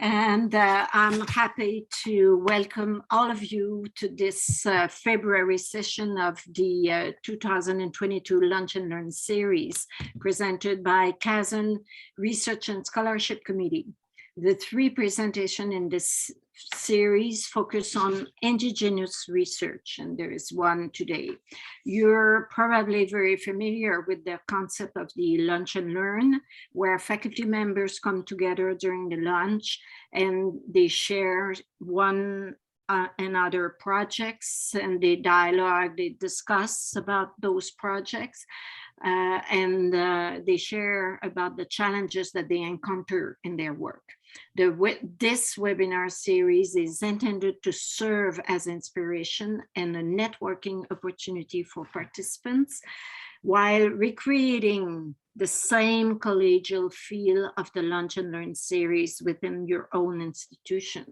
And I'm happy to welcome all of you to this February session of the 2022 Lunch and Learn series presented by CASN Research and Scholarship Committee. The three presentations in this series focus on indigenous research, and there is one today. You're probably very familiar with the concept of the Lunch and Learn, where faculty members come together during the lunch and they share one another projects, and they dialogue, they discuss about those projects, and they share about the challenges that they encounter in their work. This webinar series is intended to serve as inspiration and a networking opportunity for participants while recreating the same collegial feel of the Lunch and Learn series within your own institution.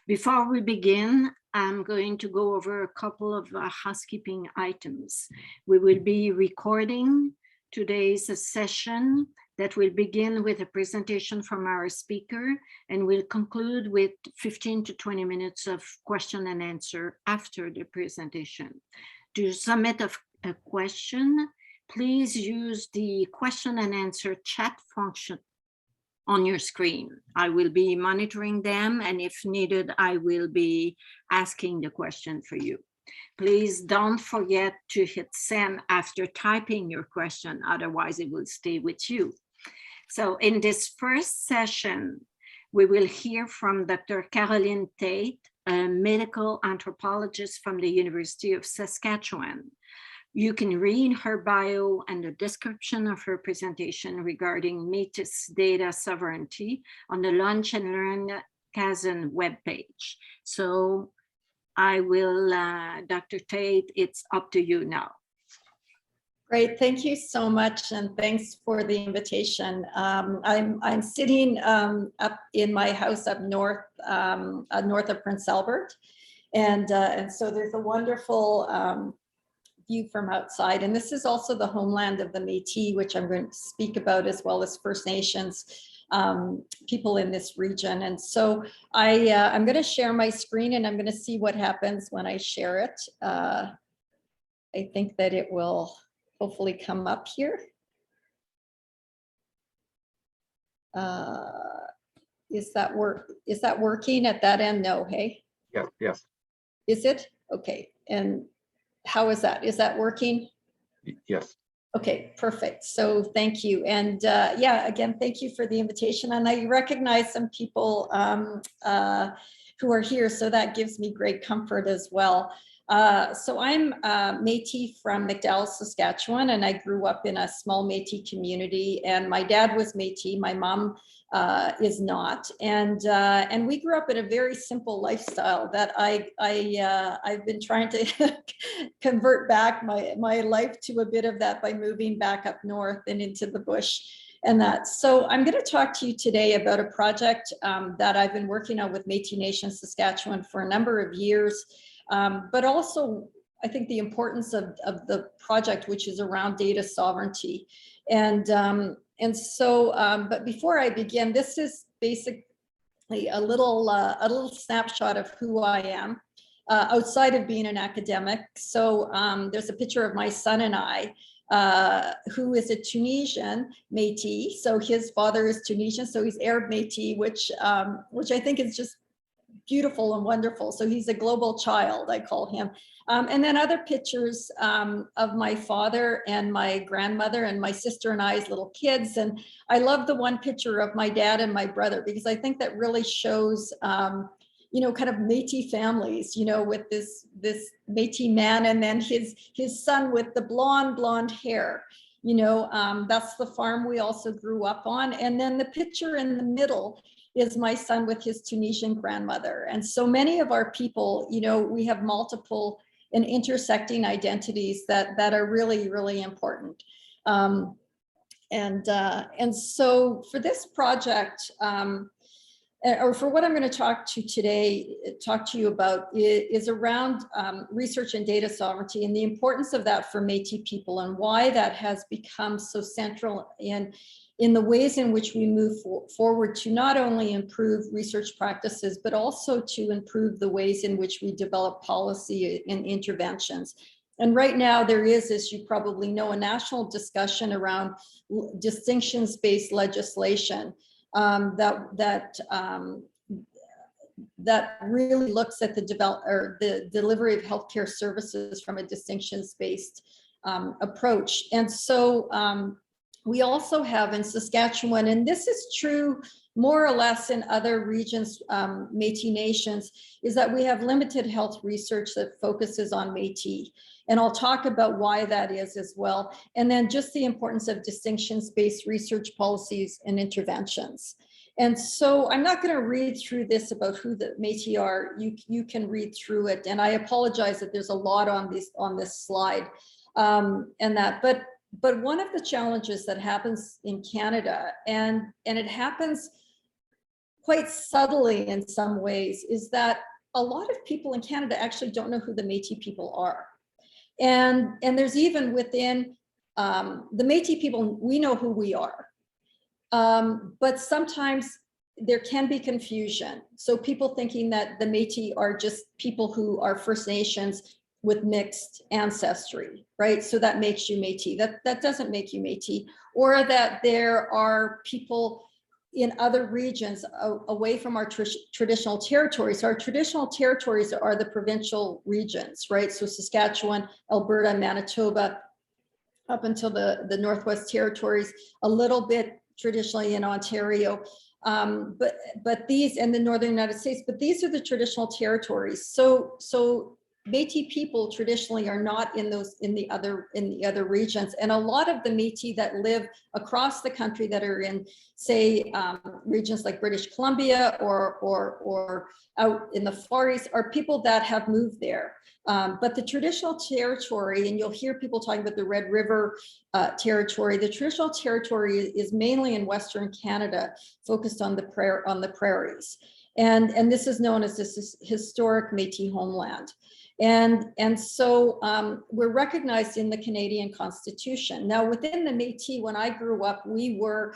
Before we begin, I'm going to go over a couple of housekeeping items. We will be recording today's session that will begin with a presentation from our speaker and will conclude with 15 to 20 minutes of question and answer after the presentation. To submit a question, please use the question and answer chat function on your screen. I will be monitoring them, and if needed, I will be asking the question for you. Please don't forget to hit send after typing your question, otherwise it will stay with you. So in this first session, we will hear from Dr. Caroline Tate, a medical anthropologist from the University of Saskatchewan. You can read her bio and the description of her presentation regarding Métis data sovereignty on the Lunch and Learn CASN webpage. So I will, Dr. Tate, it's up to you now. Great, thank you so much, and thanks for the invitation. I'm sitting up in my house up north, north of Prince Albert, and so there's a wonderful view from outside. And this is also the homeland of the Métis, which I'm going to speak about, as well as First Nations people in this region. And so I'm going to share my screen, and I'm going to see what happens when I share it. I think that it will hopefully come up here. Is that working at that end? No, hey? Yeah, yes. Is it? Okay. And how is that? Is that working? Yes. Okay, perfect. So thank you. And yeah, again, thank you for the invitation. And I recognize some people who are here, so that gives me great comfort as well. So I'm Métis from McDowell, Saskatchewan, and I grew up in a small Métis community, and my dad was Métis, my mom is not, and we grew up in a very simple lifestyle that I've been trying to convert back my life to a bit of that by moving back up north and into the bush and that. So I'm going to talk to you today about a project that I've been working on with Métis Nation Saskatchewan for a number of years. But also, I think the importance of the project, which is around data sovereignty. And so, but before I begin, this is basically a little snapshot of who I am outside of being an academic. So there's a picture of my son and I, who is a Tunisian Métis. So his father is Tunisian, so he's Arab Métis, which I think is just beautiful and wonderful. So he's a global child, I call him. And then other pictures of my father and my grandmother and my sister and I as little kids. And I love the one picture of my dad and my brother, because I think that really shows, you know, kind of Métis families, you know, with this Métis man, and then his son with the blonde hair. You know, that's the farm we also grew up on. And then the picture in the middle is my son with his Tunisian grandmother. And so many of our people, you know, we have multiple and intersecting identities that are really, really important. And so for this project, or for what I'm going to talk to you about is around research and data sovereignty and the importance of that for Métis people, and why that has become so central in the ways in which we move forward to not only improve research practices, but also to improve the ways in which we develop policy and interventions. And right now there is, as you probably know, a national discussion around distinctions-based legislation that really looks at the delivery of healthcare services from a distinctions-based approach. And so we also have in Saskatchewan, and this is true more or less in other regions, Métis nations, is that we have limited health research that focuses on Métis. And I'll talk about why that is as well. And then just the importance of distinctions-based research policies and interventions. And so I'm not going to read through this about who the Métis are. You can read through it. And I apologize that there's a lot on this slide and that. But one of the challenges that happens in Canada, and it happens quite subtly in some ways, is that a lot of people in Canada actually don't know who the Métis people are. And there's even within the Métis people, we know who we are. But sometimes there can be confusion. So people thinking that the Métis are just people who are First Nations with mixed ancestry, right? So that makes you Métis. That doesn't make you Métis. Or that there are people in other regions away from our traditional territories. Our traditional territories are the provincial regions, right? So Saskatchewan, Alberta, Manitoba, up until the Northwest Territories, a little bit traditionally in Ontario, but these, and the Northern United States, but these are the traditional territories. So Métis people traditionally are not in the other regions, and a lot of the Métis that live across the country that are in, say, regions like British Columbia or out in the Far East are people that have moved there. But the traditional territory, and you'll hear people talking about the Red River territory, the traditional territory is mainly in Western Canada, focused on the prairies, and this is known as this historic Métis homeland. And so we're recognized in the Canadian Constitution. Now, within the Métis, when I grew up, we were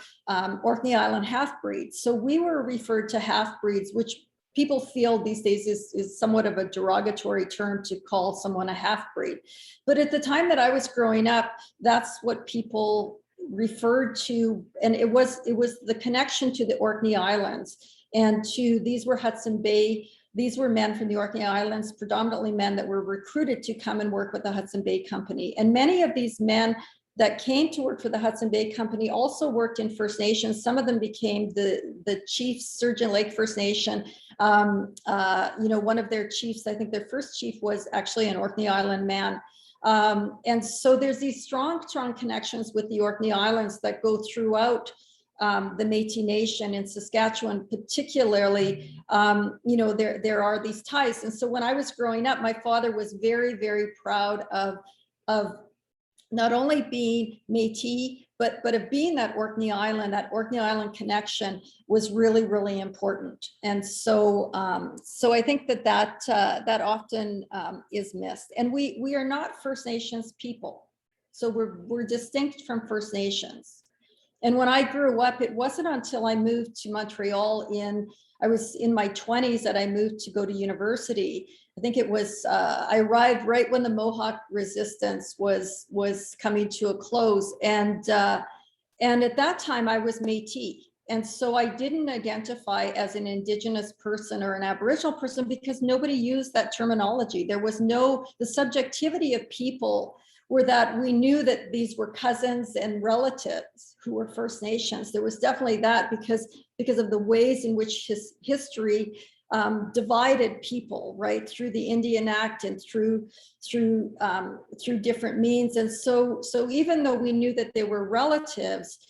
Orkney Island half-breeds. So we were referred to half-breeds, which people feel these days is somewhat of a derogatory term to call someone a half-breed. But at the time that I was growing up, that's what people referred to. And it was the connection to the Orkney Islands and to, these were Hudson Bay. These were men from the Orkney Islands, predominantly men that were recruited to come and work with the Hudson Bay Company. And many of these men that came to work for the Hudson Bay Company also worked in First Nations. Some of them became the chiefs, Sturgeon Lake First Nation. One of their chiefs, I think their first chief was actually an Orkney Island man. And so there's these strong connections with the Orkney Islands that go throughout the Métis Nation in Saskatchewan, particularly, there are these ties. And so when I was growing up, my father was very, very proud of not only being Métis, but of being that Orkney Island connection was really, really important. And so, I think that often is missed. And we are not First Nations people, so we're distinct from First Nations. And when I grew up, it wasn't until I moved to Montreal I was in my 20s that I moved to go to university. I think it was, I arrived right when the Mohawk resistance was coming to a close. And at that time I was Métis. And so I didn't identify as an Indigenous person or an Aboriginal person because nobody used that terminology. There was the subjectivity of people were that we knew that these were cousins and relatives who were First Nations. There was definitely that because of the ways in which history divided people, right, through the Indian Act and through different means. And so even though we knew that they were relatives,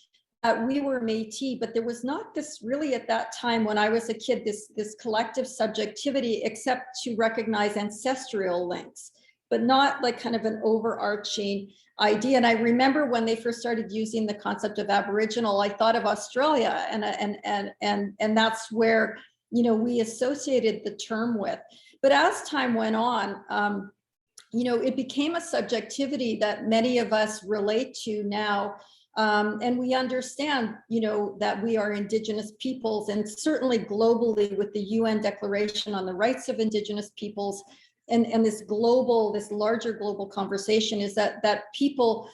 we were Métis, but there was not this really at that time when I was a kid, this collective subjectivity, except to recognize ancestral links. but not like kind of an overarching idea. And I remember when they first started using the concept of Aboriginal, I thought of Australia, and that's where, you know, we associated the term with. But as time went on, you know, it became a subjectivity that many of us relate to now. And we understand, you know, that we are Indigenous peoples, and certainly globally with the UN Declaration on the Rights of Indigenous Peoples, and this larger global conversation is that people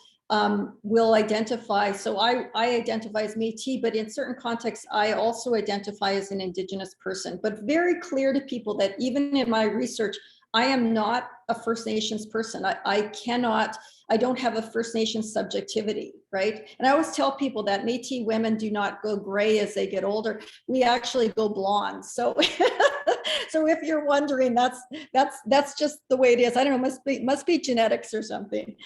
will identify. So I identify as Métis, but in certain contexts, I also identify as an Indigenous person, but very clear to people that even in my research, I am not a First Nations person. I don't have a First Nations subjectivity, right? And I always tell people that Métis women do not go gray as they get older. We actually go blonde. So, so if you're wondering, that's just the way it is. I don't know, must be genetics or something.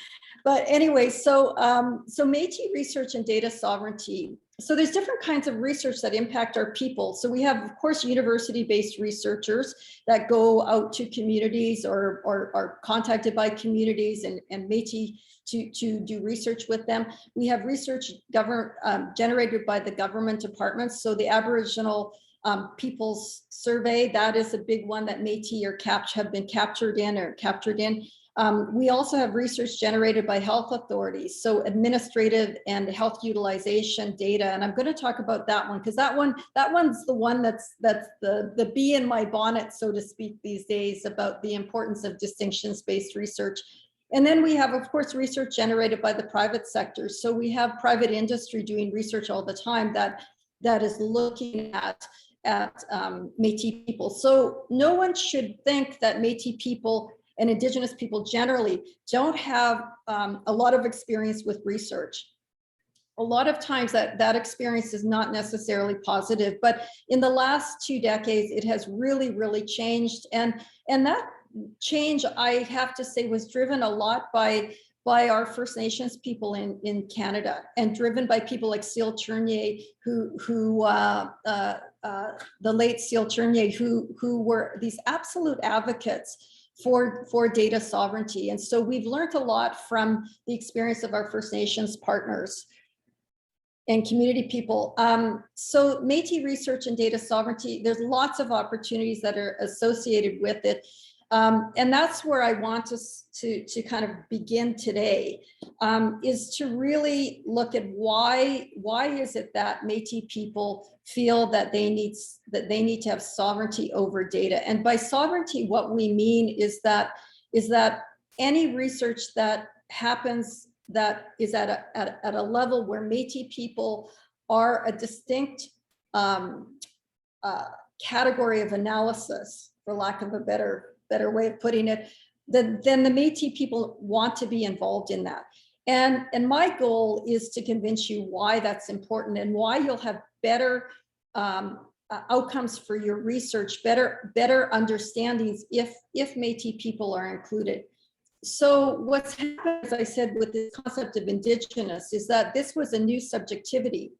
But anyway, so Métis research and data sovereignty. So there's different kinds of research that impact our people. So we have, of course, university-based researchers that go out to communities or are contacted by communities and Métis to do research with them. We have research generated by the government departments. So the Aboriginal People's Survey, that is a big one that Métis have been captured in. We also have research generated by health authorities, so administrative and health utilization data. And I'm going to talk about that one because that one's the one that's the bee in my bonnet, so to speak, these days, about the importance of distinctions-based research. And then we have, of course, research generated by the private sector. So we have private industry doing research all the time that is looking at Métis people. So no one should think that Métis people and Indigenous people generally don't have a lot of experience with research. A lot of times that experience is not necessarily positive, but in the last 2 decades, it has really, really changed. And that change, I have to say, was driven a lot by our First Nations people in Canada, and driven by people like Seal Churnier, the late Seal Churnier, who were these absolute advocates for data sovereignty. And so we've learned a lot from the experience of our First Nations partners and community people. So Métis research and data sovereignty, there's lots of opportunities that are associated with it. And that's where I want us to kind of begin today, is to really look at why is it that Métis people feel that they need to have sovereignty over data. And by sovereignty, what we mean is that any research that happens that is at a level where Métis people are a distinct category of analysis, for lack of a better way of putting it, then the Métis people want to be involved in that. And my goal is to convince you why that's important and why you'll have better outcomes for your research, better understandings if Métis people are included. So what's happened, as I said, with this concept of Indigenous is that this was a new subjectivity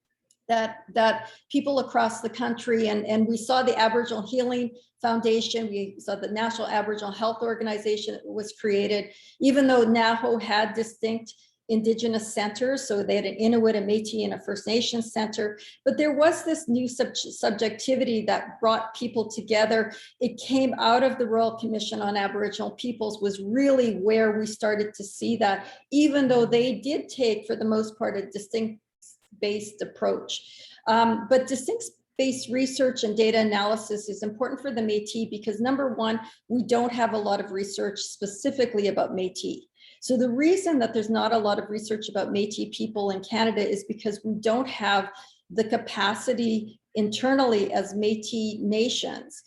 that people across the country, and we saw the Aboriginal Healing Foundation, we saw the National Aboriginal Health Organization was created, even though NAHO had distinct Indigenous centers. So they had an Inuit, a Métis, and a First Nations center. But there was this new subjectivity that brought people together. It came out of the Royal Commission on Aboriginal Peoples, was really where we started to see that, even though they did take, for the most part, a distinct-based approach. But distinct-based research and data analysis is important for the Métis because, number one, we don't have a lot of research specifically about Métis. So the reason that there's not a lot of research about Métis people in Canada is because we don't have the capacity internally as Métis nations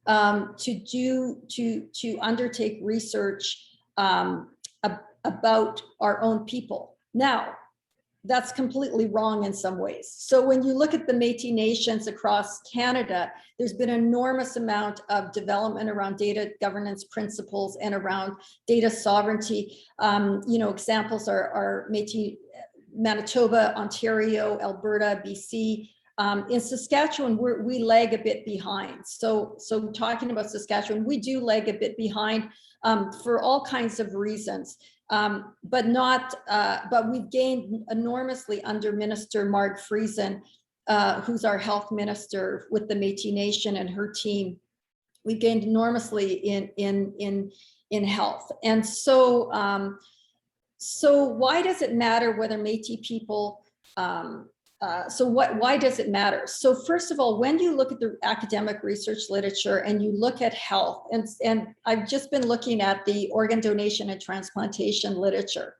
to undertake research about our own people. Now, that's completely wrong in some ways. So when you look at the Métis nations across Canada, there's been an enormous amount of development around data governance principles and around data sovereignty. Examples are Métis, Manitoba, Ontario, Alberta, BC, In Saskatchewan, we lag a bit behind. So talking about Saskatchewan, we do lag a bit behind for all kinds of reasons. But we've gained enormously under Minister Marg Friesen, who's our health minister with the Métis Nation and her team. We gained enormously in health. And so why does it matter whether Métis people, why does it matter? So first of all, when you look at the academic research literature and you look at health, and I've just been looking at the organ donation and transplantation literature.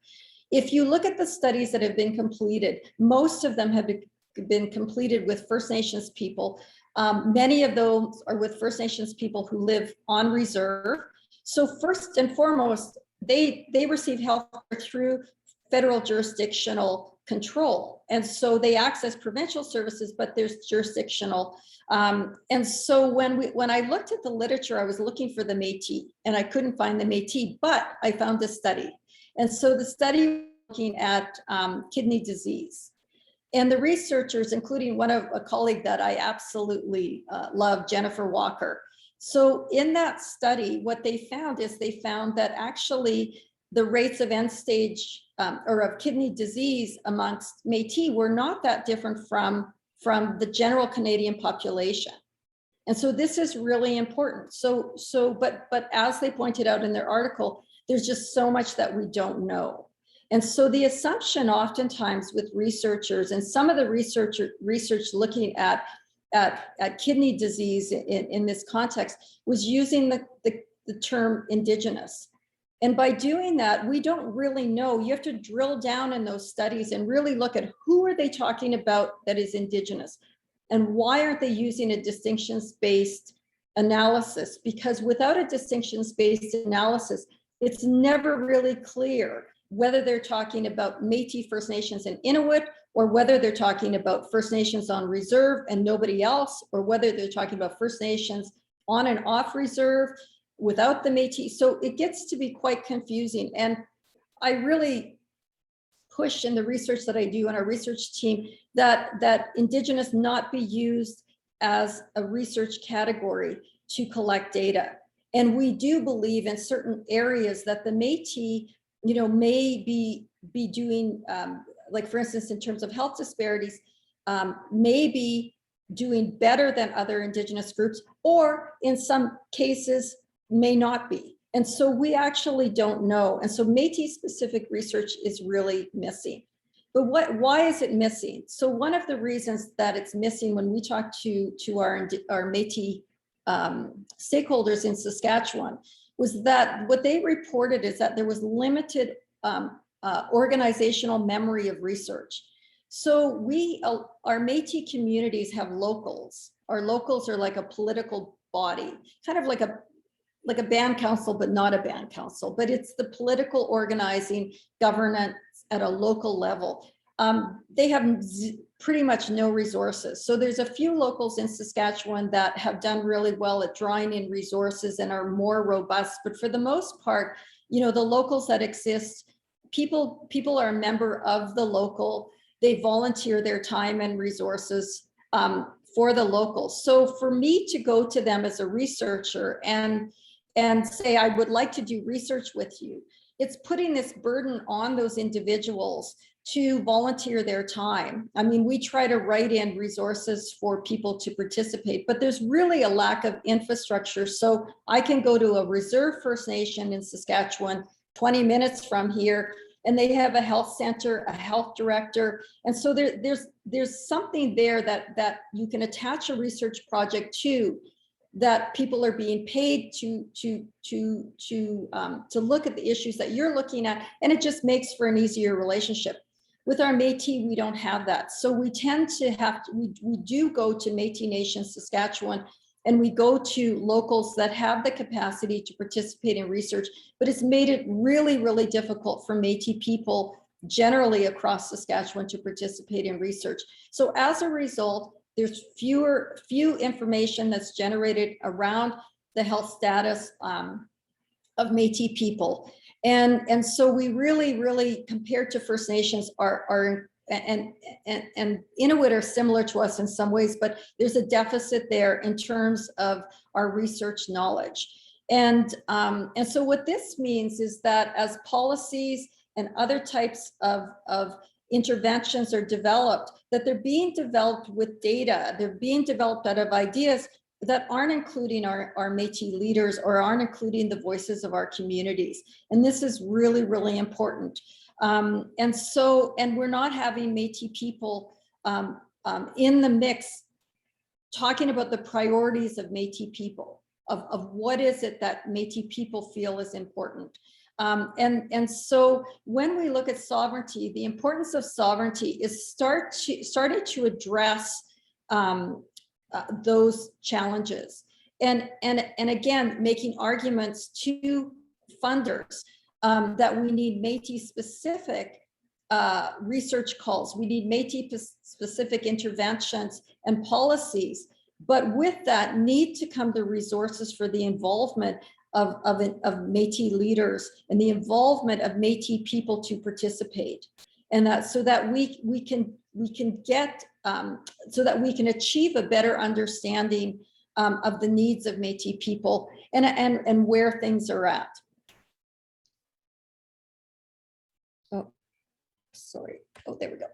If you look at the studies that have been completed, most of them have been completed with First Nations people. Many of those are with First Nations people who live on reserve. So first and foremost, they receive health through federal jurisdictional control. And so they access provincial services, but there's jurisdictional. And so when I looked at the literature, I was looking for the Métis and I couldn't find the Métis, but I found this study. And so the study looking at kidney disease. And the researchers, including a colleague that I absolutely love, Jennifer Walker. So in that study, what they found is they found that actually the rates of end stage or of kidney disease amongst Métis were not that different from the general Canadian population. And so this is really important. But as they pointed out in their article, there's just so much that we don't know. And so the assumption oftentimes with researchers and some of the research looking at kidney disease in this context was using the term Indigenous. And by doing that, we don't really know. You have to drill down in those studies and really look at who are they talking about that is Indigenous and why aren't they using a distinctions-based analysis? Because without a distinctions-based analysis, it's never really clear whether they're talking about Métis, First Nations, and Inuit, or whether they're talking about First Nations on reserve and nobody else, or whether they're talking about First Nations on and off reserve without the Métis. So it gets to be quite confusing. And I really push in the research that I do on our research team that Indigenous not be used as a research category to collect data. And we do believe in certain areas that the Métis, may be doing, like for instance, in terms of health disparities, may be doing better than other Indigenous groups, or in some cases may not be. And so we actually don't know. And so Métis specific research is really missing. But why is it missing? So one of the reasons that it's missing when we talk to our Métis stakeholders in Saskatchewan was that what they reported is that there was limited organizational memory of research. So our Métis communities have locals. Our locals are like a political body, kind of like a band council, but not a band council, but it's the political organizing governance at a local level. They have pretty much no resources. So there's a few locals in Saskatchewan that have done really well at drawing in resources and are more robust. But for the most part, the locals that exist, people are a member of the local. They volunteer their time and resources for the locals. So for me to go to them as a researcher and say, I would like to do research with you, it's putting this burden on those individuals to volunteer their time. I mean, we try to write in resources for people to participate, but there's really a lack of infrastructure. So I can go to a reserve First Nation in Saskatchewan, 20 minutes from here, and they have a health center, a health director. And so there's something there that you can attach a research project to, that people are being paid to look at the issues that you're looking at, and it just makes for an easier relationship. With our Métis, we don't have that. So we tend to we do go to Métis Nation Saskatchewan, and we go to locals that have the capacity to participate in research, but it's made it really, really difficult for Métis people generally across Saskatchewan to participate in research. So as a result, there's few information that's generated around the health status of Métis people. And so we really, compared to First Nations, are and Inuit are similar to us in some ways, but there's a deficit there in terms of our research knowledge. And so what this means is that as policies and other types of interventions are developed, that they're being developed with data, they're being developed out of ideas that aren't including our Métis leaders or aren't including the voices of our communities. And this is really, really important. And we're not having Métis people in the mix talking about the priorities of Métis people, of what is it that Métis people feel is important. And so when we look at sovereignty, the importance of sovereignty is starting to address those challenges. And again, making arguments to funders that we need Métis specific research calls, we need Métis specific interventions and policies, but with that need to come the resources for the involvement of Métis leaders and the involvement of Métis people to participate, and that so that we can get so that we can achieve a better understanding of the needs of Métis people and where things are at. Oh, sorry. Oh, there we go.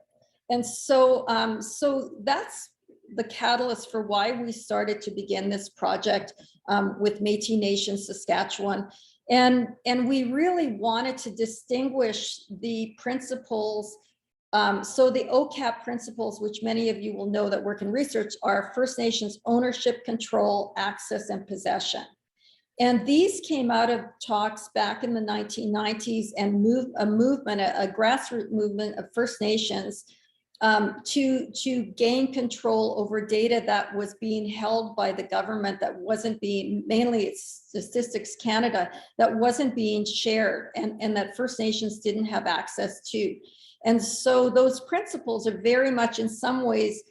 And so so that's the catalyst for why we started to begin this project with Métis Nation Saskatchewan. And we really wanted to distinguish the principles. So the OCAP principles, which many of you will know that work in research, are First Nations ownership, control, access, and possession. And these came out of talks back in the 1990s and a grassroots movement of First Nations to gain control over data that was being held by the government, that wasn't being, mainly it's Statistics Canada, that wasn't being shared and that First Nations didn't have access to. And so those principles are very much in some ways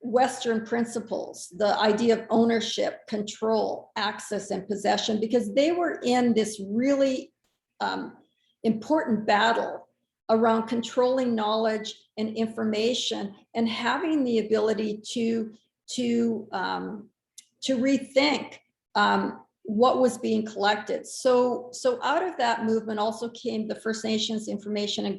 Western principles, the idea of ownership, control, access, and possession, because they were in this really important battle around controlling knowledge and information and having the ability to rethink what was being collected. So out of that movement also came the First Nations Information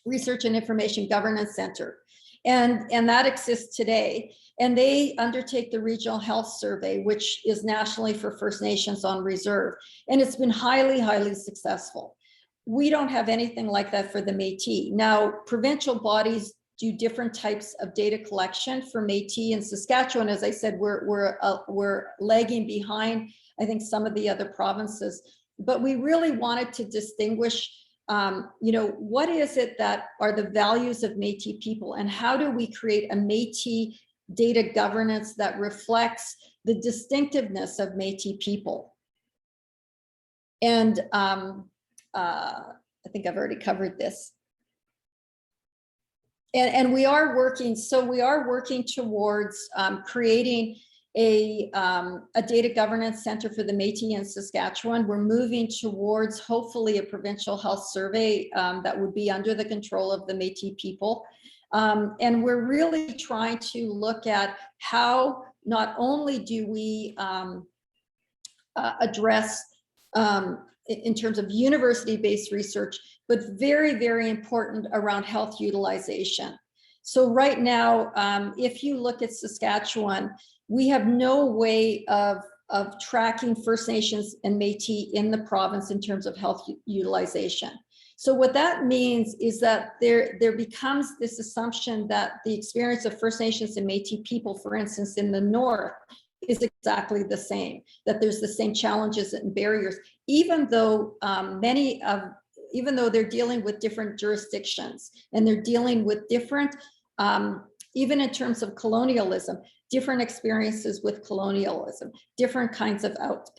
Research and Information Governance Center. And that exists today. And they undertake the Regional Health Survey, which is nationally for First Nations on reserve. And it's been highly, highly successful. We don't have anything like that for the Métis. Now, provincial bodies do different types of data collection for Métis in Saskatchewan. As I said, we're lagging behind, I think, some of the other provinces. But we really wanted to distinguish, what is it that are the values of Métis people, and how do we create a Métis data governance that reflects the distinctiveness of Métis people? And I think I've already covered this. And we are working, towards creating a data governance center for the Métis in Saskatchewan. We're moving towards hopefully a provincial health survey that would be under the control of the Métis people. And we're really trying to look at how not only do we address in terms of university-based research, but very, very important around health utilization. So right now, if you look at Saskatchewan, we have no way of tracking First Nations and Métis in the province in terms of health utilization. So what that means is that there becomes this assumption that the experience of First Nations and Métis people, for instance, in the north, is exactly the same, that there's the same challenges and barriers, even though even though they're dealing with different jurisdictions and they're dealing with different, even in terms of colonialism, different experiences with colonialism, different kinds of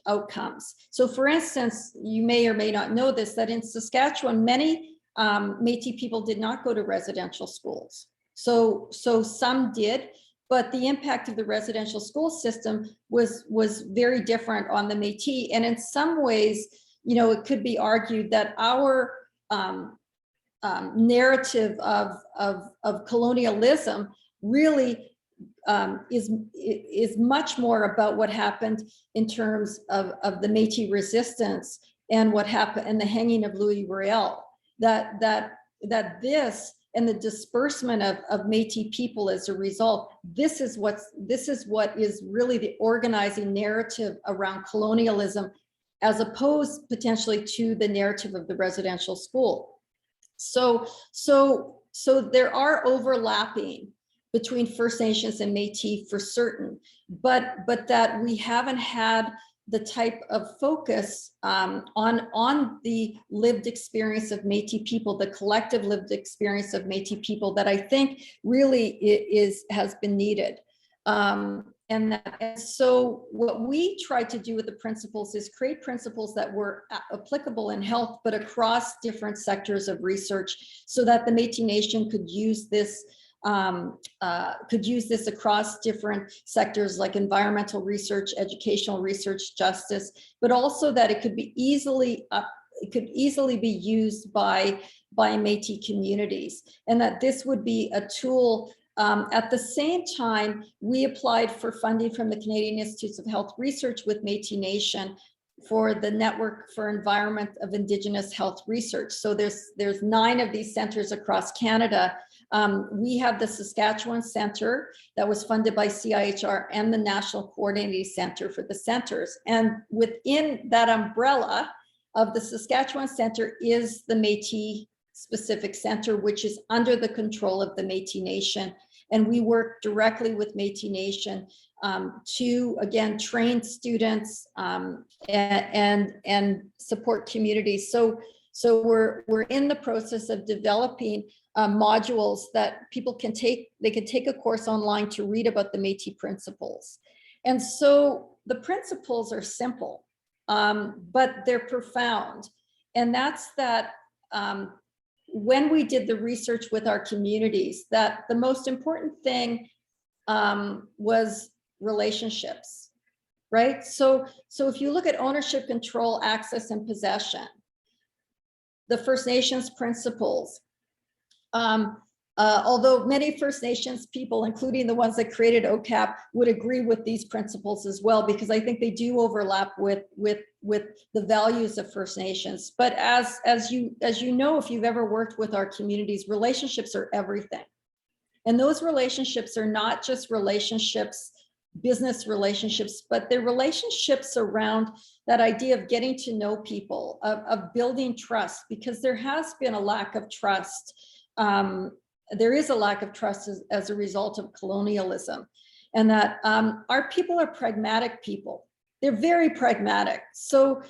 outcomes. So for instance, you may or may not know this, that in Saskatchewan, many Métis people did not go to residential schools. So some did, but the impact of the residential school system was very different on the Métis. And in some ways, it could be argued that our narrative of colonialism really is much more about what happened in terms of the Métis resistance and what happened and the hanging of Louis Riel. That this and the disbursement of Métis people as a result, this is what is really the organizing narrative around colonialism, as opposed potentially to the narrative of the residential school. So there are overlapping between First Nations and Métis for certain, but that we haven't had the type of focus on the lived experience of Métis people, the collective lived experience of Métis people, that I think really has been needed. And so what we tried to do with the principles is create principles that were applicable in health, but across different sectors of research, so that the Métis Nation could use this across different sectors like environmental research, educational research, justice, but also that it could be easily be used by Métis communities, and that this would be a tool. At the same time, we applied for funding from the Canadian Institutes of Health Research with Métis Nation for the Network for Environment of Indigenous Health Research. So there's 9 of these centers across Canada. We have the Saskatchewan Center that was funded by CIHR and the National Coordinating Center for the centers. And within that umbrella of the Saskatchewan Center is the Métis specific center, which is under the control of the Métis Nation. And we work directly with Métis Nation to, again, train students and support communities. So we're in the process of developing modules that people can take. They can take a course online to read about the Métis principles. And so the principles are simple, but they're profound. And that's that when we did the research with our communities, that the most important thing was relationships, right? So if you look at ownership, control, access, and possession, the First Nations principles, although many First Nations people, including the ones that created OCAP, would agree with these principles as well, because I think they do overlap with the values of First Nations. But as you know, if you've ever worked with our communities, relationships are everything. And those relationships are not just relationships, business relationships, but they're relationships around that idea of getting to know people, of building trust, because there has been a lack of trust. There is a lack of trust as a result of colonialism, and that our people are pragmatic people. They're very pragmatic. So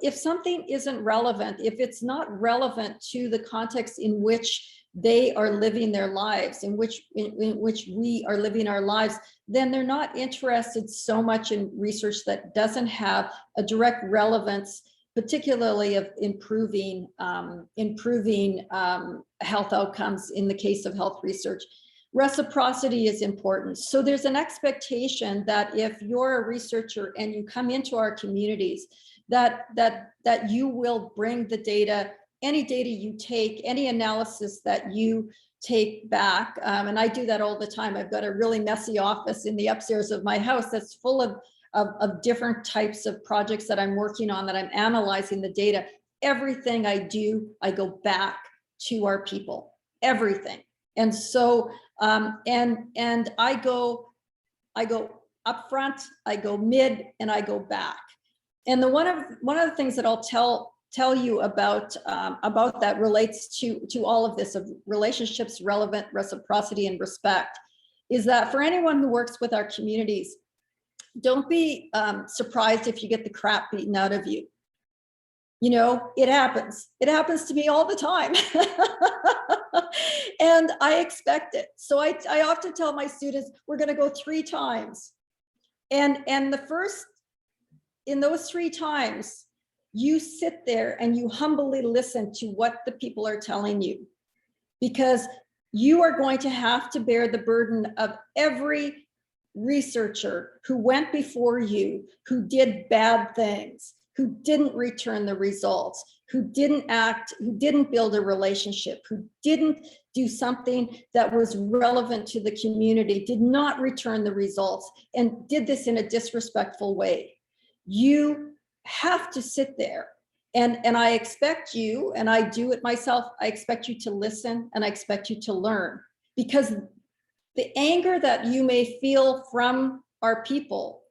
if something isn't relevant, if it's not relevant to the context in which they are living their lives, in which we are living our lives, then they're not interested so much in research that doesn't have a direct relevance, particularly of improving health outcomes in the case of health research. Reciprocity is important. So there's an expectation that if you're a researcher and you come into our communities, that you will bring the data, any data you take, any analysis that you take back. And I do that all the time. I've got a really messy office in the upstairs of my house that's full of different types of projects that I'm working on, that I'm analyzing the data. Everything I do, I go back to our people, everything. And so, and I go up front, I go mid, and I go back. And one of the things that I'll tell you about that relates to all of this, of relationships, relevant, reciprocity, and respect, is that for anyone who works with our communities, don't be surprised if you get the crap beaten out of you. You know, it happens. It happens to me all the time. And I expect it. So I often tell my students, we're going to go 3 times. And in those 3 times, you sit there and you humbly listen to what the people are telling you, because you are going to have to bear the burden of every researcher who went before you, who did bad things, who didn't return the results, who didn't act, who didn't build a relationship, who didn't do something that was relevant to the community, did not return the results, and did this in a disrespectful way. You have to sit there, and I expect you, and I do it myself, I expect you to listen, and I expect you to learn, because the anger that you may feel from our people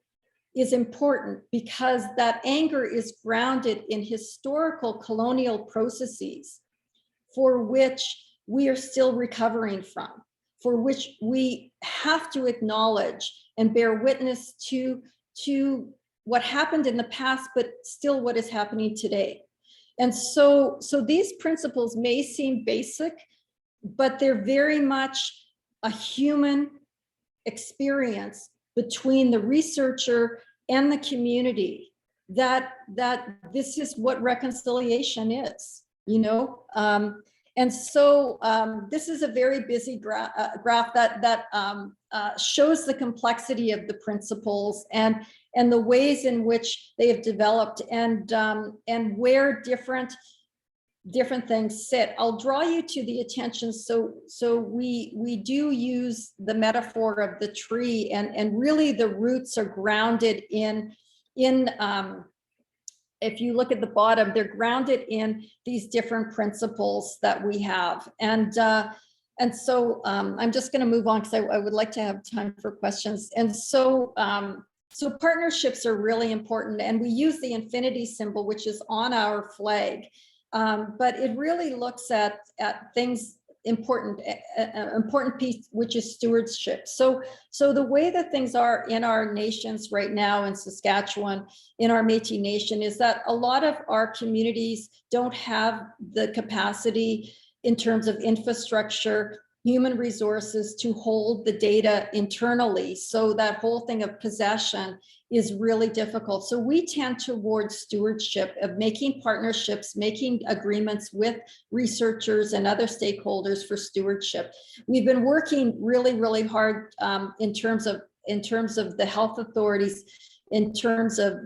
is important, because that anger is grounded in historical colonial processes for which we are still recovering from, for which we have to acknowledge and bear witness to what happened in the past, but still what is happening today. And so these principles may seem basic, but they're very much a human experience between the researcher and the community, that this is what reconciliation is, you know. And so this is a very busy graph that shows the complexity of the principles and the ways in which they have developed, and where different things sit. I'll draw you to the attention. So we do use the metaphor of the tree, and really the roots are grounded in if you look at the bottom, they're grounded in these different principles that we have. And so I'm just going to move on, because I would like to have time for questions. And so so partnerships are really important, and we use the infinity symbol, which is on our flag. But it really looks at things important piece, which is stewardship. So the way that things are in our nations right now in Saskatchewan, in our Métis Nation, is that a lot of our communities don't have the capacity in terms of infrastructure, human resources to hold the data internally. So that whole thing of possession is really difficult. So we tend towards stewardship, of making partnerships, making agreements with researchers and other stakeholders for stewardship. We've been working really, really hard in terms of the health authorities, in terms of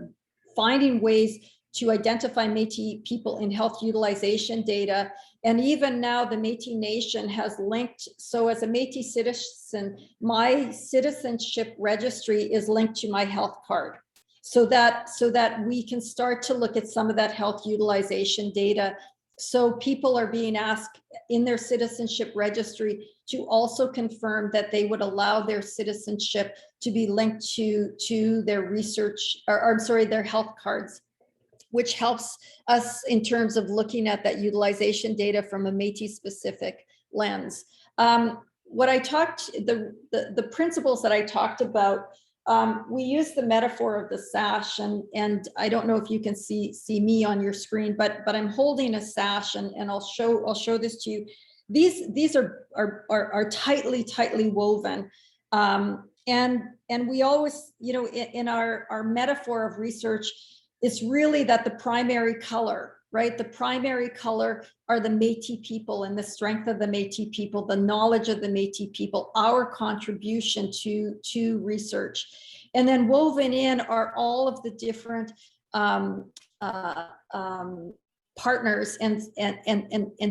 finding ways to identify Métis people in health utilization data. And even now the Métis Nation has linked, so as a Métis citizen, my citizenship registry is linked to my health card, so that we can start to look at some of that health utilization data. So people are being asked in their citizenship registry to also confirm that they would allow their citizenship to be linked to their research, their health cards, which helps us in terms of looking at that utilization data from a Métis specific lens. What I talked, the principles that I talked about, we use the metaphor of the sash, and I don't know if you can see me on your screen, but I'm holding a sash, and I'll show this to you. These are tightly woven, and we always, you know, in our metaphor of research, it's really that the primary color, right? The primary color are the Métis people and the strength of the Métis people, the knowledge of the Métis people, our contribution to research. And then woven in are all of the different partners and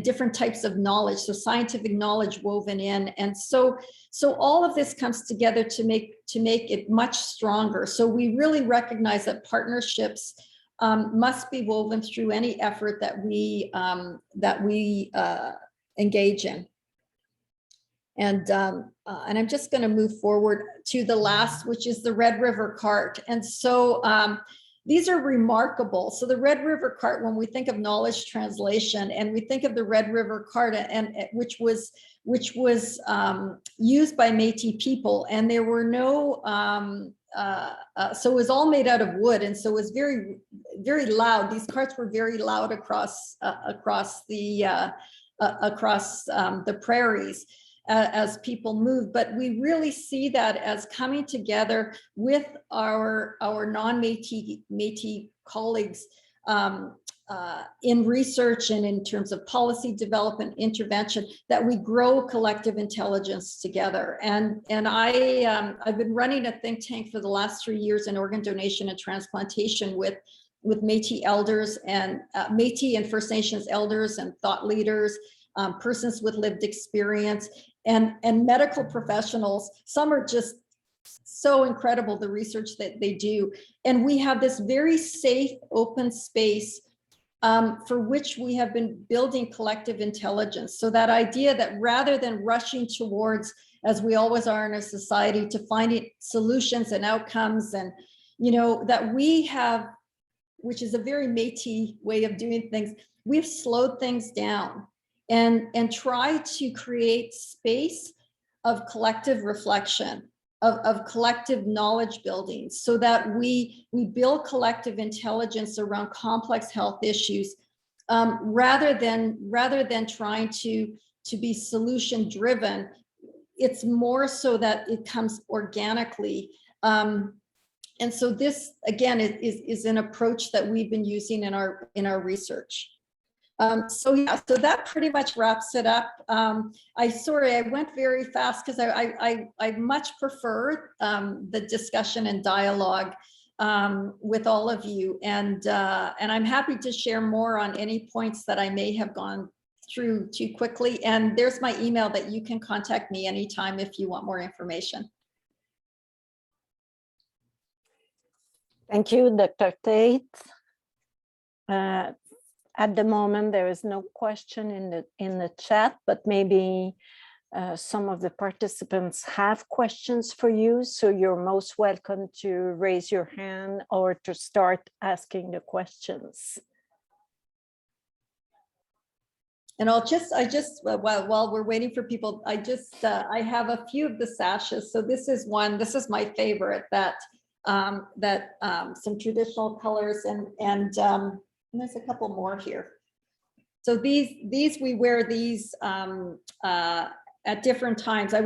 different types of knowledge. So scientific knowledge woven in. And so all of this comes together to make it much stronger. So we really recognize that partnerships must be woven through any effort that we engage in. And I'm just going to move forward to the last, which is the Red River Cart. And so these are remarkable. So the Red River Cart, when we think of knowledge translation, and we think of the Red River Cart, and which was used by Métis people, and there were no so it was all made out of wood, and so it was very, very loud. These carts were very loud across the prairies as people move. But we really see that as coming together with our non-Métis colleagues in research and in terms of policy development, intervention, that we grow collective intelligence together. And I've been running a think tank for the last 3 years in organ donation and transplantation with with Métis elders and Métis and First Nations elders and thought leaders, persons with lived experience, and medical professionals. Some are just so incredible, the research that they do. And we have this very safe, open space for which we have been building collective intelligence. So that idea that rather than rushing towards, as we always are in a society, to finding solutions and outcomes, and that we have, which is a very Métis way of doing things, we've slowed things down and try to create space of collective reflection, of collective knowledge building, so that we build collective intelligence around complex health issues, rather than trying to be solution driven. It's more so that it comes organically. And so this, again, is an approach that we've been using in our research. So that pretty much wraps it up. I went very fast because I much prefer the discussion and dialogue with all of you, and I'm happy to share more on any points that I may have gone through too quickly. And there's my email that you can contact me anytime if you want more information. Thank you, Dr. Tate. At the moment, there is no question in the chat, but maybe some of the participants have questions for you. So you're most welcome to raise your hand or to start asking the questions. And while we're waiting for people, I have a few of the sashes. So this is my favorite, that some traditional colors, and there's a couple more here. So these we wear these at different times. I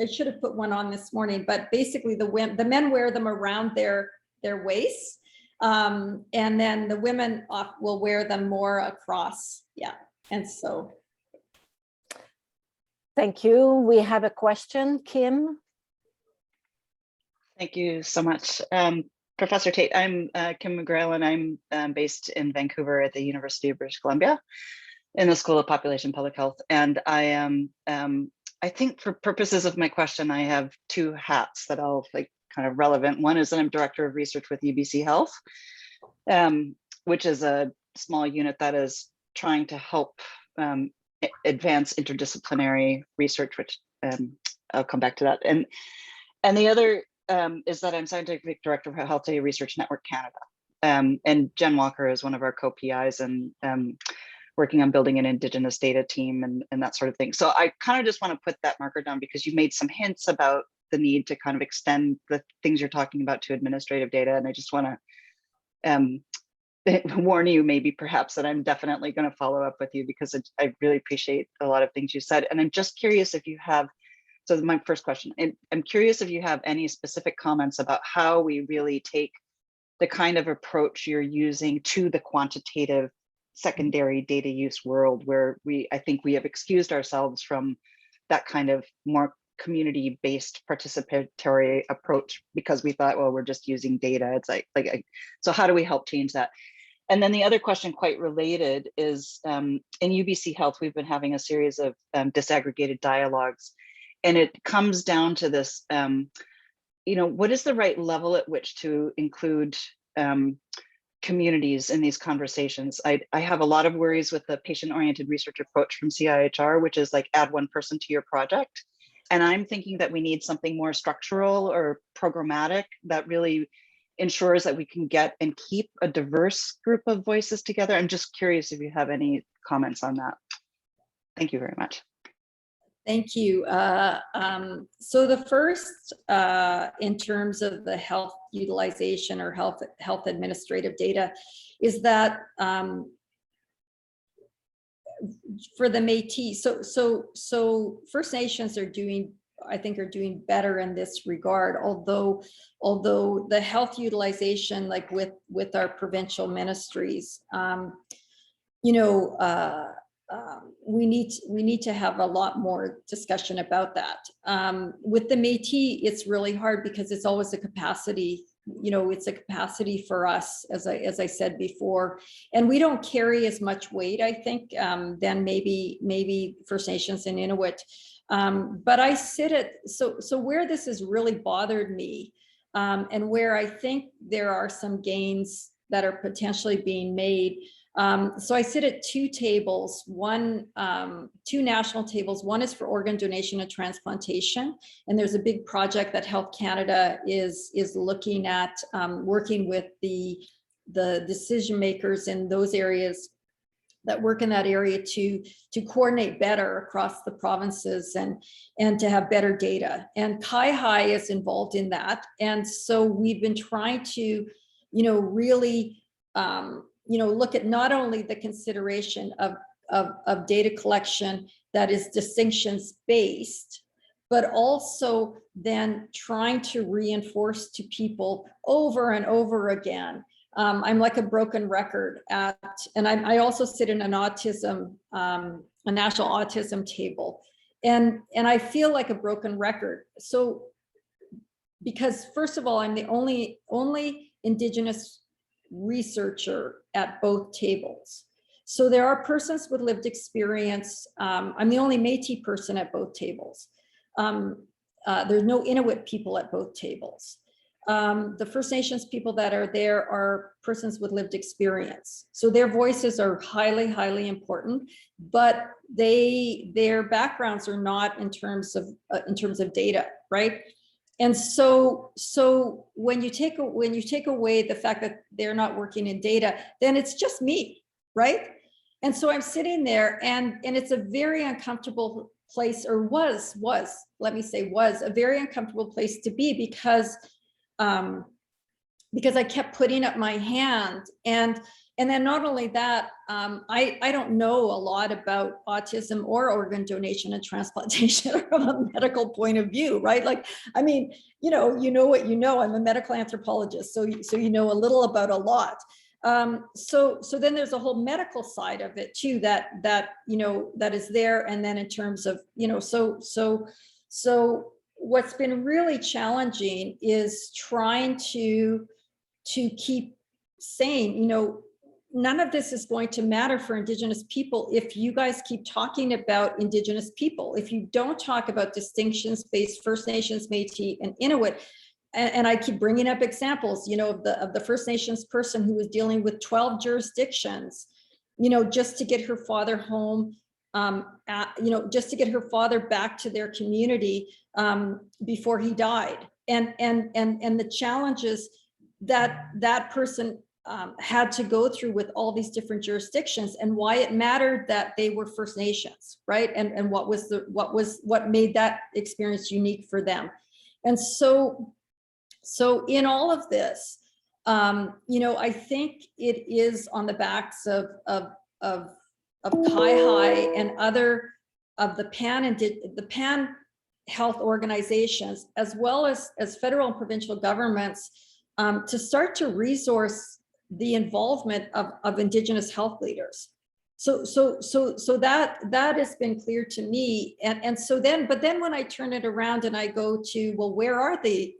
should have put one on this morning, but basically the men wear them around their waists, and then the women will wear them more across. Yeah, and so. Thank you. We have a question, Kim. Thank you so much. Professor Tate, I'm Kim McGrail, and I'm based in Vancouver at the University of British Columbia in the School of Population Public Health. And I am, I think for purposes of my question, I have two hats that I'll kind of relevant. One is that I'm Director of Research with UBC Health, which is a small unit that is trying to help advance interdisciplinary research, which I'll come back to that. And the other is that I'm Scientific Director of Health Data Research Network Canada. And Jen Walker is one of our co-PIs, and working on building an Indigenous data team and that sort of thing. So I kind of just want to put that marker down because you made some hints about the need to kind of extend the things you're talking about to administrative data. And I just want to warn you maybe perhaps that I'm definitely going to follow up with you because I really appreciate a lot of things you said. And I'm just curious if you have, so my first question, and I'm curious if you have any specific comments about how we really take the kind of approach you're using to the quantitative secondary data use world, where I think we have excused ourselves from that kind of more community-based participatory approach because we thought, well, we're just using data. It's so how do we help change that? And then the other question, quite related, is in UBC Health, we've been having a series of disaggregated dialogues, and it comes down to this, what is the right level at which to include communities in these conversations? I have a lot of worries with the patient-oriented research approach from CIHR, which is like add one person to your project. And I'm thinking that we need something more structural or programmatic that really ensures that we can get and keep a diverse group of voices together. I'm just curious if you have any comments on that. Thank you very much. Thank you. So the first, in terms of the health utilization or health administrative data, is that for the Métis, so First Nations are doing better in this regard. Although the health utilization, like with our provincial ministries, we need to have a lot more discussion about that. With the Métis, it's really hard because it's always a capacity it's a capacity for us, as I said before, and we don't carry as much weight, I think, than maybe First Nations and Inuit. But I sit at, so where this has really bothered me, and where I think there are some gains that are potentially being made. So I sit at two tables, two national tables. One is for organ donation and transplantation. And there's a big project that Health Canada is looking at, working with the decision makers in those areas that work in that area to coordinate better across the provinces and to have better data. And CAI is involved in that. And so we've been trying to, really, look at not only the consideration of data collection that is distinctions based, but also then trying to reinforce to people over and over again. I'm like a broken record and I also sit in an autism, a national autism table. And I feel like a broken record. So, because first of all, I'm the only Indigenous researcher at both tables. So there are persons with lived experience. I'm the only Métis person at both tables. There's no Inuit people at both tables. The First Nations people that are there are persons with lived experience. So their voices are highly, highly important, but their backgrounds are not in terms of data, right? And so when you take away the fact that they're not working in data, then it's just me, right? And so I'm sitting there, and it's a very uncomfortable place, or was a very uncomfortable place to be, because I kept putting up my hand, and then not only that, I don't know a lot about autism or organ donation and transplantation from a medical point of view, right? Like, I mean, you know what you know. I'm a medical anthropologist, so you know a little about a lot. So then there's a whole medical side of it too that is there, and then in terms of so what's been really challenging is trying to keep saying, none of this is going to matter for Indigenous people if you guys keep talking about Indigenous people. If you don't talk about distinctions-based First Nations, Métis, and Inuit, and I keep bringing up examples, of the First Nations person who was dealing with 12 jurisdictions, just to get her father home, just to get her father back to their community before he died, and the challenges that person had to go through with all these different jurisdictions, and why it mattered that they were First Nations, right? And what made that experience unique for them. And so in all of this, I think it is on the backs of CAI and other of the pan health organizations, as well as federal and provincial governments, to start to resource the involvement of Indigenous health leaders. So that has been clear to me. And so then, but then when I turn it around and I go to, well, where are they?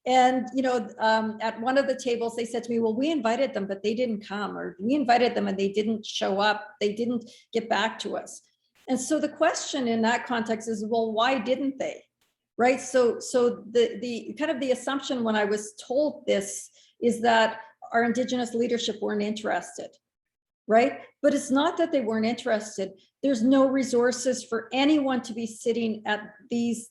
And, at one of the tables, they said to me, well, we invited them, but they didn't come, or we invited them and they didn't show up. They didn't get back to us. And so the question in that context is, well, why didn't they? Right. So the kind of the assumption when I was told this is that our Indigenous leadership weren't interested. Right. But it's not that they weren't interested. There's no resources for anyone to be sitting at these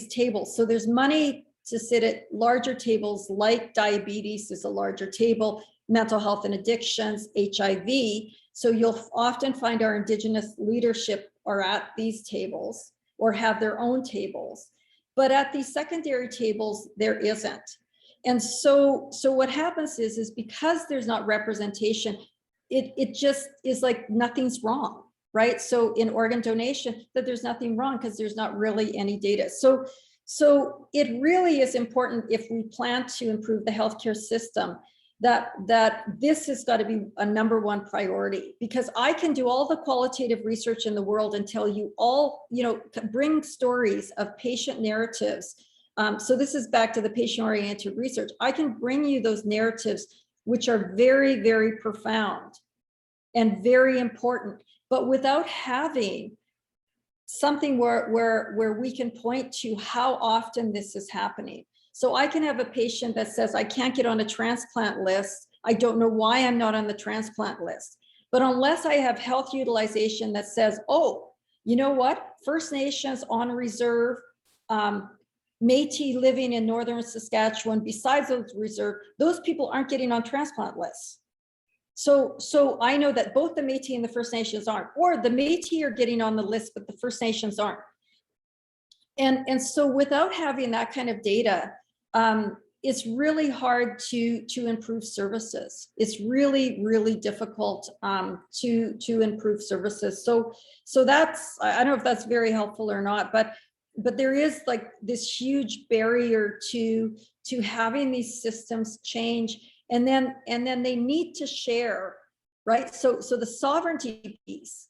tables. So there's money to sit at larger tables, like diabetes is a larger table, mental health and addictions, HIV. So you'll often find our Indigenous leadership are at these tables or have their own tables. But at these secondary tables, there isn't. And so what happens is because there's not representation, it just is like nothing's wrong, right? So in organ donation, that there's nothing wrong because there's not really any data. So it really is important, if we plan to improve the healthcare system, that this has got to be a #1 priority, because I can do all the qualitative research in the world and tell you all, bring stories of patient narratives So this is back to the patient-oriented research. I can bring you those narratives, which are very, very profound and very important, but without having something where we can point to how often this is happening. So I can have a patient that says, I can't get on a transplant list. I don't know why I'm not on the transplant list. But unless I have health utilization that says, oh, you know what? First Nations on reserve, Métis living in Northern Saskatchewan, besides those reserve, those people aren't getting on transplant lists. So I know that both the Métis and the First Nations aren't, or the Métis are getting on the list, but the First Nations aren't. And so without having that kind of data, it's really hard to improve services. It's really, really difficult to improve services. So that's, I don't know if that's very helpful or not, but there is like this huge barrier to having these systems change. And then they need to share, right? So the sovereignty piece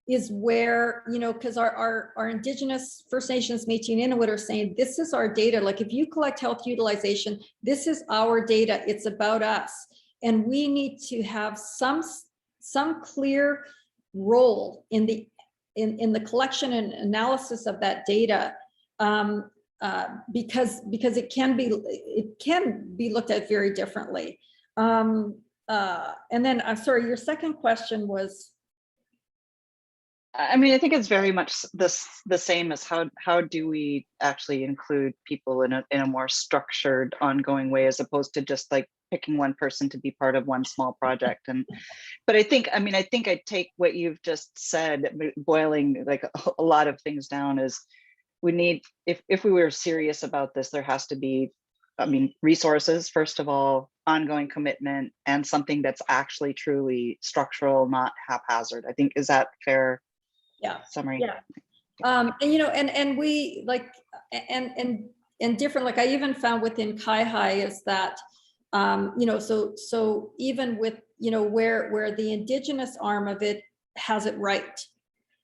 is where, you know, because our Indigenous First Nations, Métis and Inuit are saying, this is our data. Like if you collect health utilization, this is our data, it's about us. And we need to have some clear role in the collection and analysis of that data, because it can be looked at very differently. And then I'm sorry, your second question was. I mean, I think it's very much the same as how do we actually include people in a more structured, ongoing way, as opposed to just like picking one person to be part of one small project. But I think I take what you've just said, boiling like a lot of things down, is we need, if we were serious about this, there has to be, I mean, resources, first of all, ongoing commitment, and something that's actually truly structural, not haphazard. I think, is that fair? Yeah. Summary. Yeah. And you know, and we like, and different, like I even found within Kaihai is that, you know, so even with, you know, where the Indigenous arm of it has it right,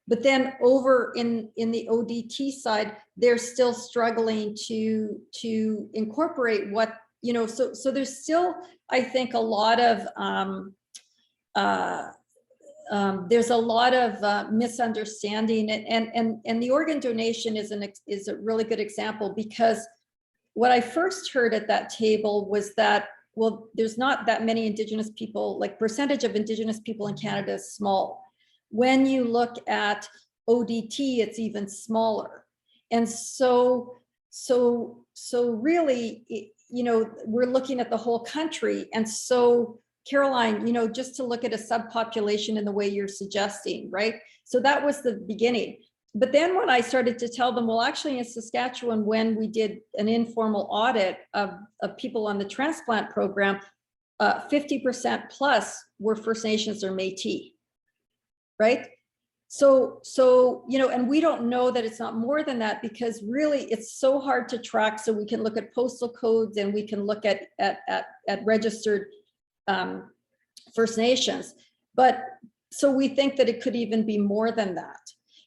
but then over in the ODT side, they're still struggling to incorporate what, you know, so there's still, I think, a lot of there's a lot of misunderstanding, and the organ donation is a really good example, because what I first heard at that table was that, well, there's not that many Indigenous people, like percentage of Indigenous people in Canada is small. When you look at ODT, it's even smaller. And so really, you know, we're looking at the whole country. And so Caroline, you know, just to look at a subpopulation in the way you're suggesting, right? So that was the beginning. But then when I started to tell them, well, actually in Saskatchewan, when we did an informal audit of people on the transplant program, 50% plus were First Nations or Métis, right? So, you know, and we don't know that it's not more than that, because really it's so hard to track. So we can look at postal codes, and we can look at registered First Nations, but so we think that it could even be more than that.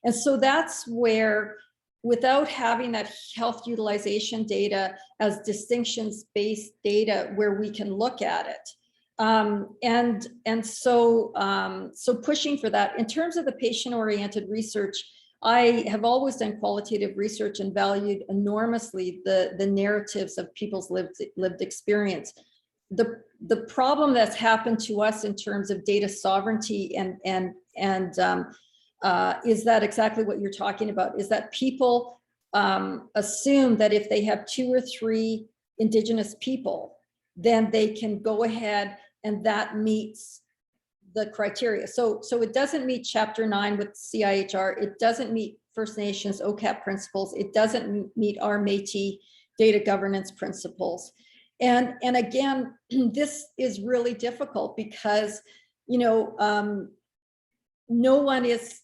And so that's where, without having that health utilization data as distinctions-based data where we can look at it, so pushing for that. In terms of the patient-oriented research, I have always done qualitative research and valued enormously the narratives of people's lived experience. The problem that's happened to us in terms of data sovereignty is that exactly what you're talking about, is that people assume that if they have 2 or 3 Indigenous people, then they can go ahead and that meets the criteria. So it doesn't meet Chapter 9 with CIHR. It doesn't meet First Nations OCAP principles. It doesn't meet our Métis data governance principles. And again, this is really difficult because, you know, no one is,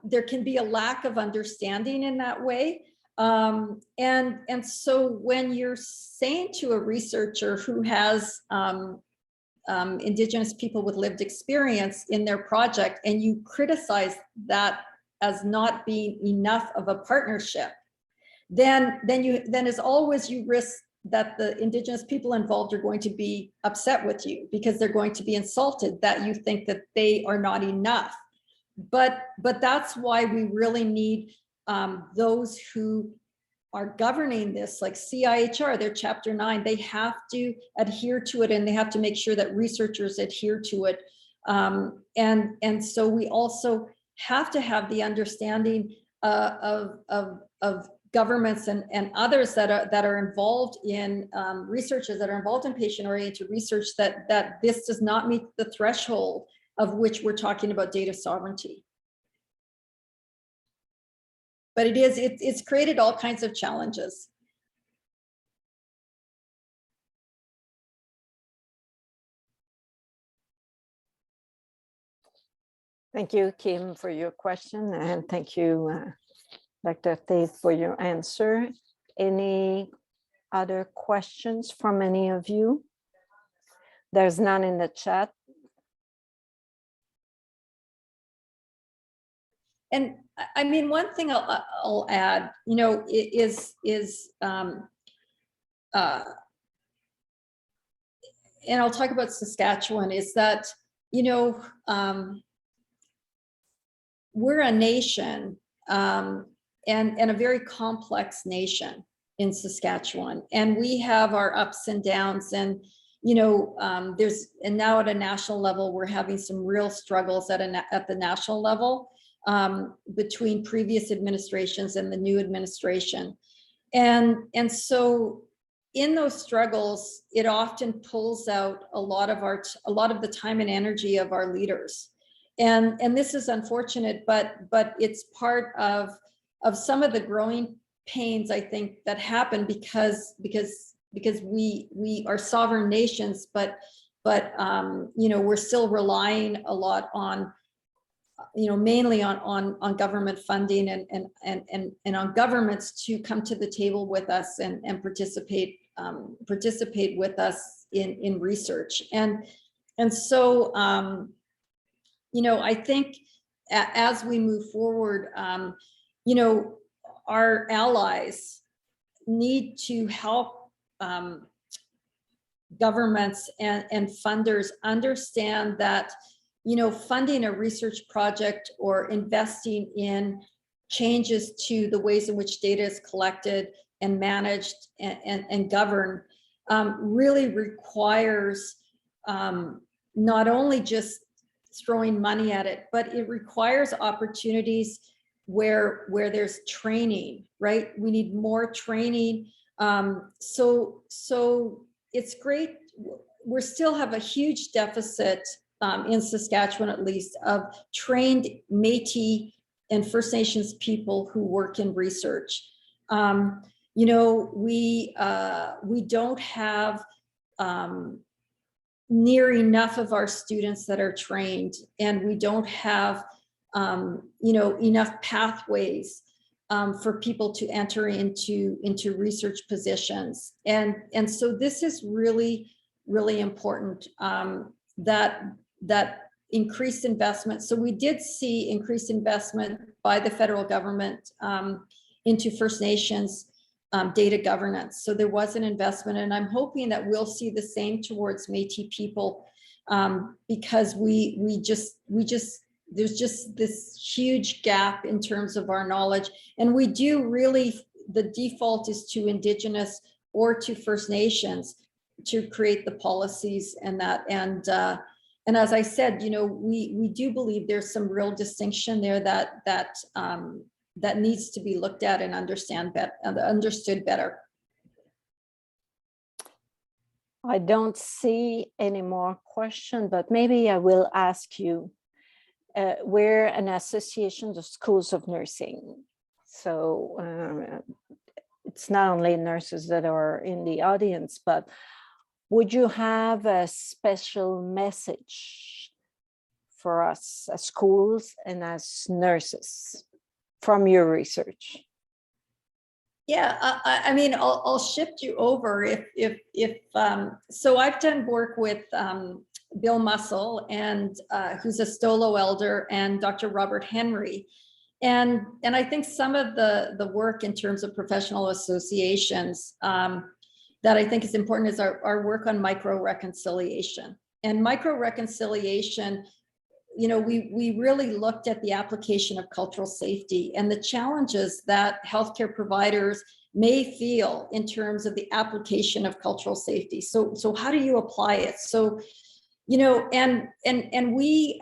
there can be a lack of understanding in that way. And so when you're saying to a researcher who has Indigenous people with lived experience in their project, and you criticize that as not being enough of a partnership, then as always you risk that the Indigenous people involved are going to be upset with you because they're going to be insulted that you think that they are not enough. But that's why we really need those who are governing this, like CIHR, they're Chapter 9, they have to adhere to it, and they have to make sure that researchers adhere to it. And so we also have to have the understanding of governments and others that are involved in researchers that are involved in patient-oriented research, that this does not meet the threshold of which we're talking about data sovereignty. But it's created all kinds of challenges. Thank you, Kim, for your question, and thank you, Dr. Tate, for your answer. Any other questions from any of you? There's none in the chat. And I mean, one thing I'll add, you know, and I'll talk about Saskatchewan, is that, you know, we're a nation and a very complex nation in Saskatchewan, and we have our ups and downs, and you know, and now at a national level, we're having some real struggles at the national level between previous administrations and the new administration, and so in those struggles, it often pulls out a lot of the time and energy of our leaders. And this is unfortunate, but it's part of some of the growing pains, I think, that happen because we are sovereign nations, but you know, we're still relying a lot on, you know, mainly on government funding and on governments to come to the table with us and participate with us in research. And so you know, I think as we move forward, you know, our allies need to help governments and funders understand that, you know, funding a research project or investing in changes to the ways in which data is collected and managed and governed really requires not only just throwing money at it, but it requires opportunities where there's training, right? We need more training. So it's great. We still have a huge deficit in Saskatchewan, at least, of trained Métis and First Nations people who work in research. You know, we don't have near enough of our students that are trained, and we don't have you know, enough pathways for people to enter into research positions, and so this is really important, that increased investment. So we did see increased investment by the federal government into First Nations data governance. So there was an investment, and I'm hoping that we'll see the same towards Métis people, because there's just this huge gap in terms of our knowledge. And we do really, the default is to Indigenous or to First Nations to create the policies and that. And as I said, you know, we do believe there's some real distinction there that needs to be looked at and understood better. I don't see any more questions, but maybe I will ask you. We're an association of schools of nursing. So it's not only nurses that are in the audience, but would you have a special message for us as schools and as nurses from your research? Yeah, I mean, I'll shift you over if so I've done work with Bill Mussel, and who's a Stolo elder, and Dr. Robert Henry. And I think some of the work in terms of professional associations that I think is important is our work on micro-reconciliation. And micro-reconciliation, you know, we really looked at the application of cultural safety and the challenges that healthcare providers may feel in terms of the application of cultural safety. So how do you apply it? So, you know, and we,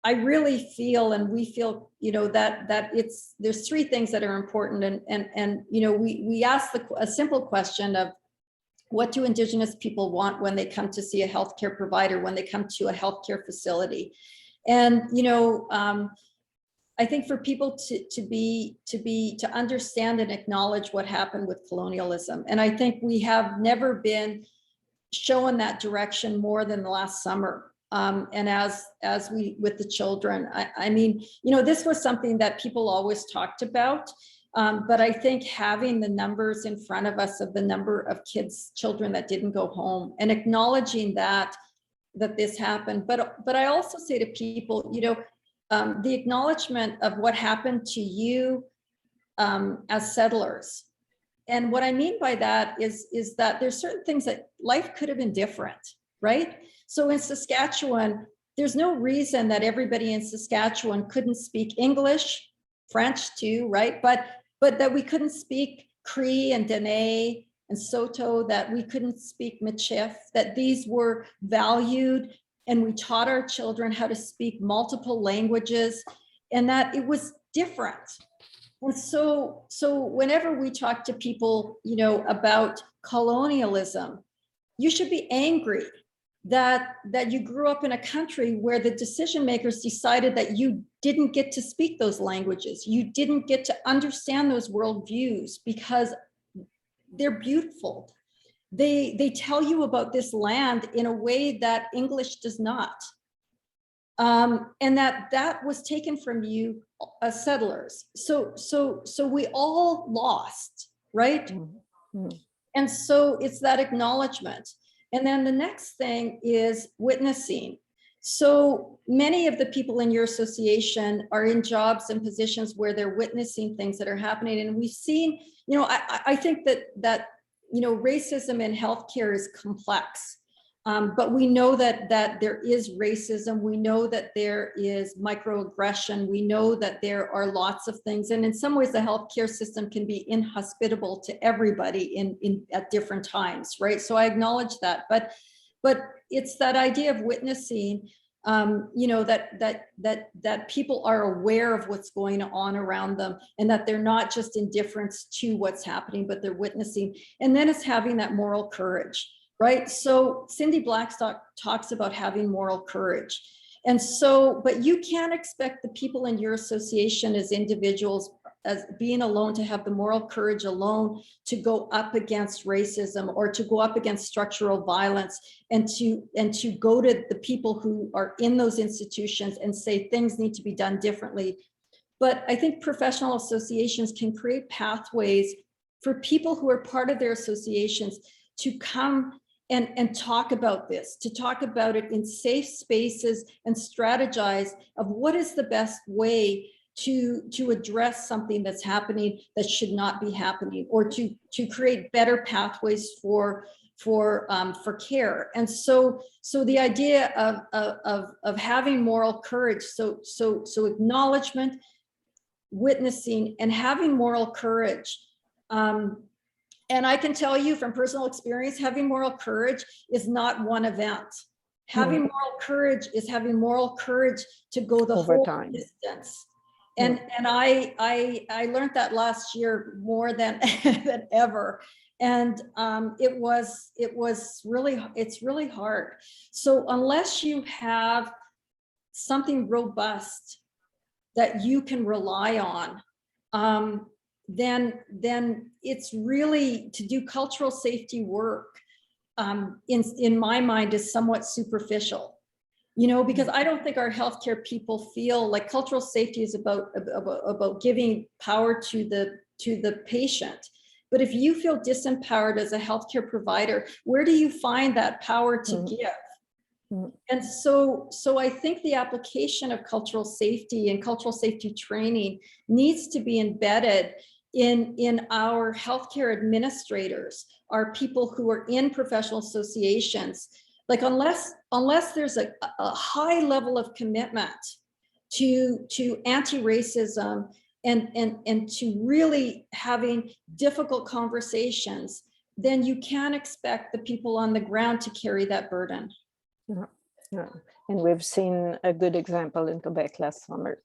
I really feel, and we feel, you know, that there's three things that are important. And you know, we ask a simple question of, what do Indigenous people want when they come to see a healthcare provider, when they come to a healthcare facility? And, you know, I think for people to understand and acknowledge what happened with colonialism. And I think we have never been shown that direction more than the last summer. And as we, with the children, I mean, you know, this was something that people always talked about. But I think having the numbers in front of us of the number of children that didn't go home, and acknowledging that this happened. But I also say to people, you know, the acknowledgement of what happened to you as settlers. And what I mean by that is that there's certain things that life could have been different, right? So in Saskatchewan, there's no reason that everybody in Saskatchewan couldn't speak English, French too, right? But that we couldn't speak Cree and Dene and Soto, that we couldn't speak Michif, that these were valued, and we taught our children how to speak multiple languages, and that it was different. And so whenever we talk to people, you know, about colonialism, you should be angry that you grew up in a country where the decision makers decided that you didn't get to speak those languages. You didn't get to understand those worldviews because they're beautiful. They tell you about this land in a way that English does not. And that was taken from you as settlers. So we all lost, right? Mm-hmm. And so it's that acknowledgement. And then the next thing is witnessing. So many of the people in your association are in jobs and positions where they're witnessing things that are happening. And we've seen, you know, I think that you know, racism in healthcare is complex. But we know that there is racism. We know that there is microaggression. We know that there are lots of things. And in some ways, the healthcare system can be inhospitable to everybody at different times, right? So I acknowledge that. But it's that idea of witnessing, you know, that people are aware of what's going on around them, and that they're not just indifferent to what's happening, but they're witnessing. And then it's having that moral courage. Right. So Cindy Blackstock talks about having moral courage. And so, but you can't expect the people in your association as individuals, as being alone, to have the moral courage alone to go up against racism or to go up against structural violence, and to go to the people who are in those institutions and say things need to be done differently. But I think professional associations can create pathways for people who are part of their associations to come and talk about this, to talk about it in safe spaces and strategize of what is the best way to address something that's happening that should not be happening, or to create better pathways for care. And so the idea of having moral courage, so acknowledgement, witnessing, and having moral courage. And I can tell you from personal experience, having moral courage is not one event. Having moral courage is having moral courage to go the whole distance. And I learned that last year more than ever. And it's really hard. So unless you have something robust that you can rely on, then it's really, to do cultural safety work, in my mind, is somewhat superficial, you know, because I don't think our healthcare people feel like cultural safety is about giving power to the patient. But if you feel disempowered as a healthcare provider, where do you find that power to give? And so I think the application of cultural safety and cultural safety training needs to be embedded in our healthcare administrators, our people who are in professional associations. Like unless there's a high level of commitment to anti-racism and to really having difficult conversations, then you can't expect the people on the ground to carry that burden. Yeah. And we've seen a good example in Quebec last summer.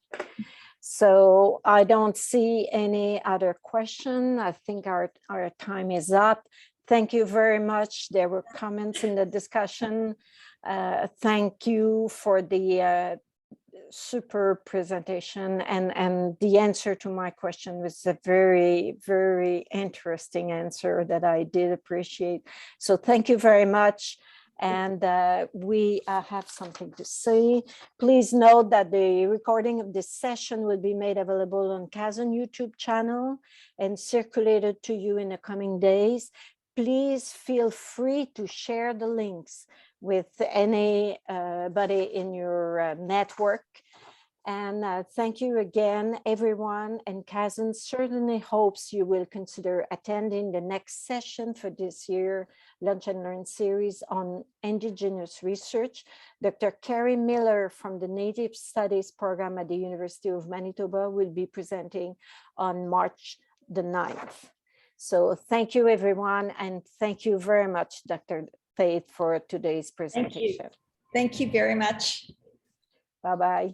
So I don't see any other question. I think our time is up. Thank you very much. There were comments in the discussion. Thank you for the super presentation, and the answer to my question was a very, very interesting answer that I did appreciate. So thank you very much. And we have something to say. Please note that the recording of this session will be made available on CASN YouTube channel and circulated to you in the coming days. Please feel free to share the links with anybody in your network. And thank you again, everyone. And CASN certainly hopes you will consider attending the next session for this year Lunch and Learn series on Indigenous research. Dr. Carrie Miller from the Native Studies program at the University of Manitoba will be presenting on March the 9th. So thank you, everyone. And thank you very much, Dr. Faith, for today's presentation. Thank you very much. Bye-bye.